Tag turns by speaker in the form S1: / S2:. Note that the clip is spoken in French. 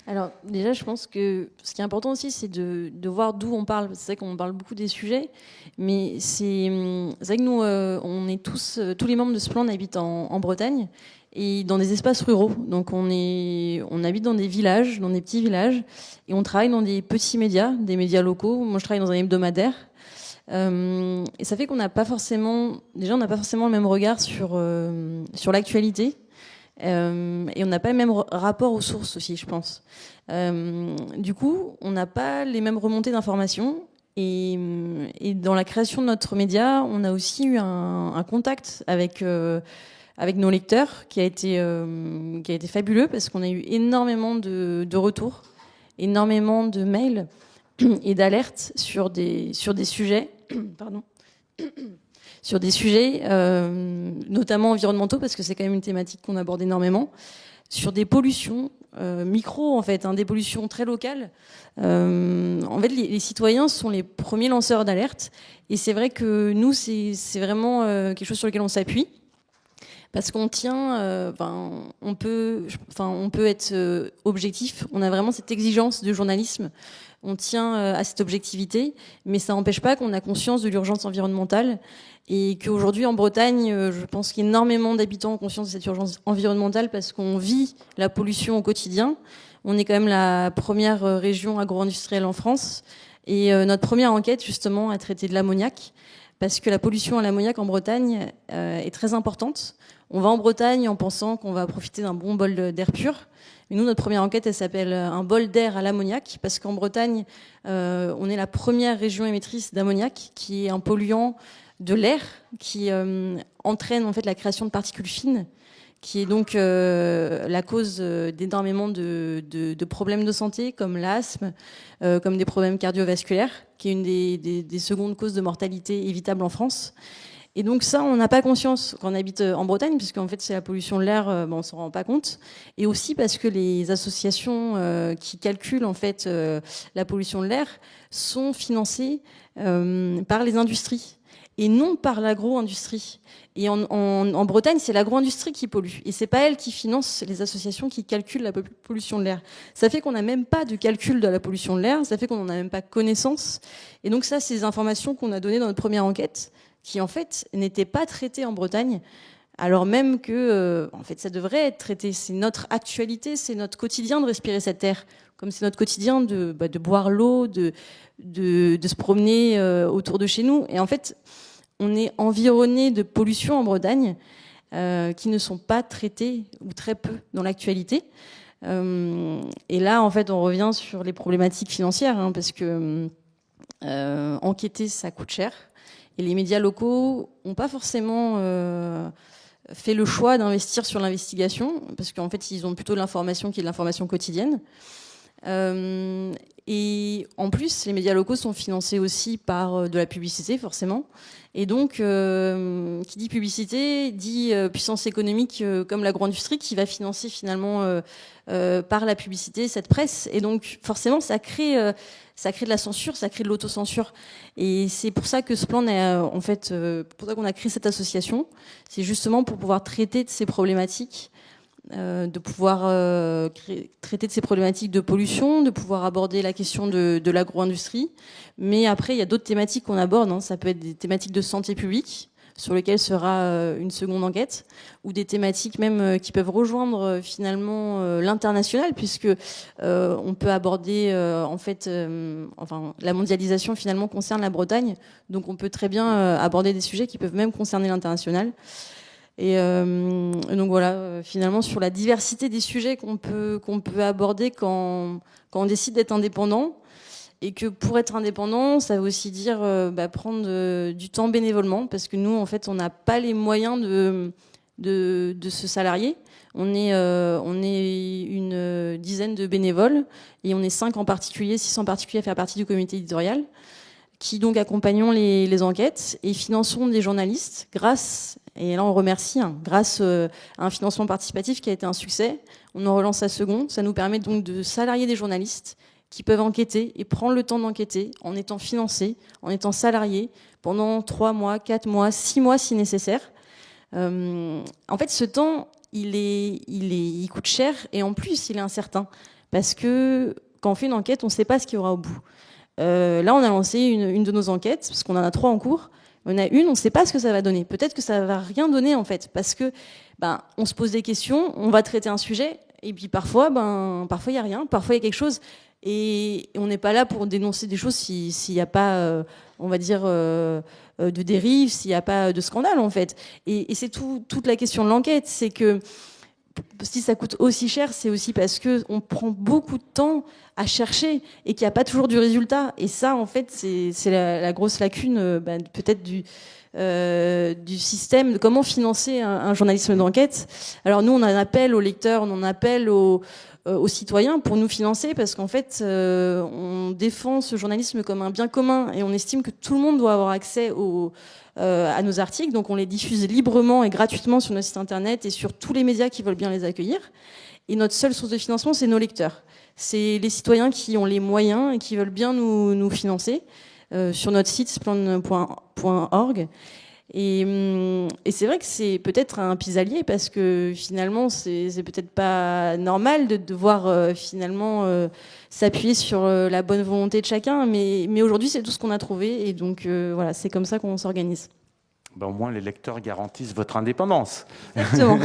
S1: Alors déjà, je pense que ce qui est important aussi, c'est de voir d'où on parle. C'est vrai qu'on parle beaucoup des sujets, mais c'est vrai que nous, on est tous les membres de ce plan, on habite en Bretagne et dans des espaces ruraux. Donc on habite dans des villages, dans des petits villages, et on travaille dans des petits médias, des médias locaux. Moi, je travaille dans un hebdomadaire. Et ça fait qu'on n'a pas forcément, déjà, on n'a pas forcément le même regard sur l'actualité. Et on n'a pas le même rapport aux sources aussi, je pense. Du coup, on n'a pas les mêmes remontées d'informations. Et dans la création de notre média, on a aussi eu un contact avec nos lecteurs qui a été fabuleux parce qu'on a eu énormément de retours, énormément de mails et d'alertes sur des sujets, pardon, sur des sujets notamment environnementaux, parce que c'est quand même une thématique qu'on aborde énormément, sur des pollutions micro, en fait, hein, des pollutions très locales. En fait, les citoyens sont les premiers lanceurs d'alerte, et c'est vrai que nous, c'est vraiment quelque chose sur lequel on s'appuie, parce qu'on tient, on peut être objectif. On a vraiment cette exigence de journalisme. On tient à cette objectivité, mais ça n'empêche pas qu'on a conscience de l'urgence environnementale et qu'aujourd'hui en Bretagne, je pense qu'énormément d'habitants ont conscience de cette urgence environnementale parce qu'on vit la pollution au quotidien. On est quand même la première région agro-industrielle en France et notre première enquête justement a traité de l'ammoniac parce que la pollution à l'ammoniac en Bretagne est très importante. On va en Bretagne en pensant qu'on va profiter d'un bon bol d'air pur. Mais nous, notre première enquête, elle s'appelle un bol d'air à l'ammoniac, parce qu'en Bretagne, on est la première région émettrice d'ammoniac, qui est un polluant de l'air, qui entraîne en fait la création de particules fines, qui est donc la cause d'énormément de problèmes de santé, comme l'asthme, comme des problèmes cardiovasculaires, qui est une des secondes causes de mortalité évitable en France. Et donc ça, on n'a pas conscience quand on habite en Bretagne, puisqu'en fait c'est la pollution de l'air, on s'en rend pas compte. Et aussi parce que les associations qui calculent en fait la pollution de l'air sont financées par les industries et non par l'agro-industrie. Et en Bretagne, c'est l'agro-industrie qui pollue. Et c'est pas elle qui finance les associations qui calculent la pollution de l'air. Ça fait qu'on n'a même pas de calcul de la pollution de l'air, ça fait qu'on n'en a même pas connaissance. Et donc ça, c'est des informations qu'on a données dans notre première enquête, qui en fait n'était pas traité en Bretagne, alors même que en fait ça devrait être traité. C'est notre actualité, c'est notre quotidien de respirer cette air, comme c'est notre quotidien de boire l'eau, de se promener autour de chez nous. Et en fait, on est environné de pollutions en Bretagne qui ne sont pas traitées ou très peu dans l'actualité. Et là, en fait, on revient sur les problématiques financières, hein, parce que enquêter, ça coûte cher. Et les médias locaux n'ont pas forcément fait le choix d'investir sur l'investigation, parce qu'en fait, ils ont plutôt de l'information qui est de l'information quotidienne. Et en plus, les médias locaux sont financés aussi par de la publicité, forcément. Et donc, qui dit publicité, dit puissance économique comme l'agro-industrie qui va financer finalement par la publicité cette presse. Et donc, forcément, ça crée de la censure, ça crée de l'autocensure. Et c'est pour ça que ce plan, en fait, pour ça qu'on a créé cette association. C'est justement pour pouvoir traiter de ces problématiques, de pouvoir traiter de ces problématiques de pollution, de pouvoir aborder la question de l'agro-industrie. Mais après, il y a d'autres thématiques qu'on aborde, hein. Ça peut être des thématiques de santé publique, sur lesquelles sera une seconde enquête, ou des thématiques même qui peuvent rejoindre finalement l'international, puisque on peut aborder en fait, la mondialisation finalement concerne la Bretagne, donc on peut très bien aborder des sujets qui peuvent même concerner l'international. Et donc voilà, finalement sur la diversité des sujets qu'on peut aborder quand on décide d'être indépendant, et que pour être indépendant, ça veut aussi dire prendre du temps bénévolement, parce que nous, en fait, on n'a pas les moyens de se salarier. On est une dizaine de bénévoles, et on est 5 en particulier, 6 en particulier à faire partie du comité éditorial, qui donc accompagnons les enquêtes et finançons des journalistes grâce, et là on remercie, hein, grâce à un financement participatif qui a été un succès. On en relance la seconde. Ça nous permet donc de salarier des journalistes qui peuvent enquêter et prendre le temps d'enquêter en étant financés, en étant salariés pendant 3 mois, 4 mois, 6 mois si nécessaire. En fait, ce temps, il coûte cher et en plus, il est incertain. parce que quand on fait une enquête, on ne sait pas ce qu'il y aura au bout. Là, on a lancé une de nos enquêtes, parce qu'on en a 3 en cours. On a une, on ne sait pas ce que ça va donner. Peut-être que ça va rien donner, en fait, parce que on se pose des questions, on va traiter un sujet, et puis parfois, il n'y a rien, parfois il y a quelque chose, et on n'est pas là pour dénoncer des choses s'il n'y a pas, on va dire, de dérive, s'il n'y a pas de scandale, en fait. Et c'est toute la question de l'enquête, c'est que si ça coûte aussi cher, c'est aussi parce qu'on prend beaucoup de temps à chercher et qu'il n'y a pas toujours du résultat. Et ça, en fait, c'est la grosse lacune peut-être du système, de comment financer un journalisme d'enquête. Alors nous, on en appelle aux lecteurs, on en appelle aux citoyens pour nous financer, parce qu'en fait, on défend ce journalisme comme un bien commun et on estime que tout le monde doit avoir accès à nos articles. Donc on les diffuse librement et gratuitement sur notre site internet et sur tous les médias qui veulent bien les accueillir. Et notre seule source de financement, c'est nos lecteurs. C'est les citoyens qui ont les moyens et qui veulent bien nous financer sur notre site splan.org. Et c'est vrai que c'est peut-être un pis-aller, parce que finalement c'est peut-être pas normal de devoir finalement s'appuyer sur la bonne volonté de chacun, mais aujourd'hui c'est tout ce qu'on a trouvé, et donc voilà, c'est comme ça qu'on s'organise.
S2: Au moins les lecteurs garantissent votre indépendance.
S1: Exactement.